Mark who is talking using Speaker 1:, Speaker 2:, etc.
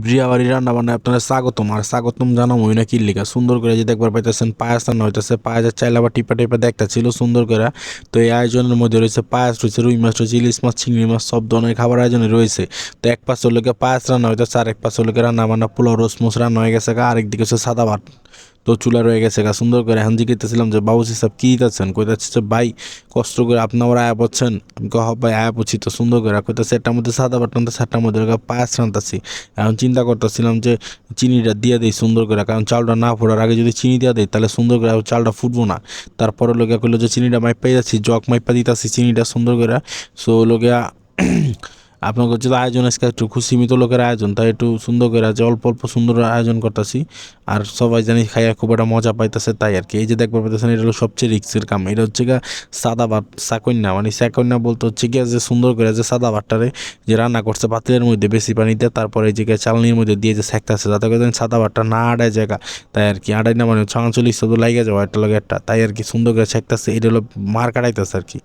Speaker 1: বিয়াবাড়ি রান্না বান্নায় আপনারা স্বাগতম। আর স্বাগতম জানাম ওই না কি লিখা সুন্দর করে যে দেখবার পাইতেছেন পায়াস রান্না হইতেছে। পায়াসের চাইলে আবার টিপা টিপা দেখতে ছিল সুন্দর করে। তো এই আয়োজনের মধ্যে রয়েছে পায়াস, রয়েছে রুই মাছ, রয়েছে ইলিশ মাছ, চিংড়ি মাছ, সব ধরনের খাবার আয়োজনে রয়েছে। তো এক পাশে লোকে পায়াস রান্না হইতেছে, আর এক পাশে লোকে রান্না বান্না পোলাও রোস মোস রান্না হয়ে গেছে, আরেকদিকে হচ্ছে সাদা ভাত। তো চুলা রয়ে গেছে সুন্দর করে। এখন জিজ্ঞেসছিলাম যে বাবুজি সাহেব কী দিতেছেন, কইতাছে যে ভাই কষ্ট করে আপনারা আয়া পড়ছেন। আমি কহ ভাই আয়া পড়ছি তো সুন্দর করে। কইতাছে একটার মধ্যে সাদা ভাত রান্তাছে, একটার মধ্যে পায়াস রান্তাছি। এখন চিন্তা করতেছিলাম যে চিনিটা দিয়ে দিই সুন্দর করে, কারণ চালটা না ফোটার আগে যদি চিনি দিয়ে দিই তাহলে সুন্দর করে চালটা ফুটবো না। তারপরে লোকে কইলো যে চিনিটা মাইপা যাচ্ছি, জগ মাইপা দিতেছি চিনিটা সুন্দর করে। সো লোকে আপনার হচ্ছে আয়োজন আজকে একটু খুব সীমিত লোকের আয়োজন, তাই একটু সুন্দর করে আছে, অল্প অল্প সুন্দর আয়োজন করতেছি। আর সবাই জানি খাইয়া খুব একটা মজা পাইতেছে, তাই আর কি। এই যে দেখবার পাইতেছেন এটা হলো সবচেয়ে রিক্সের কাম। এটা হচ্ছে গা সাদা ভাত সাকন্যা, মানে সাকন্যা বলতে হচ্ছে গিয়া যে সুন্দর করে যে সাদা ভাতটারে যে রান্না করছে পাতিলের মধ্যে বেশি পানিতে, তারপরে এই যে চালনির মধ্যে দিয়ে যে সেঁকতেছে যাতে করে সাদা ভাতটা না আড়ায় জায়গা। তাই আর কি আড়াই না মানে আঞ্চলিক শুধু লাগে যাওয়া একটা লগে একটা, তাই আর কি সুন্দর করে সেঁকতেছে। এটা হলো মার কাটাইতেছে আর কি।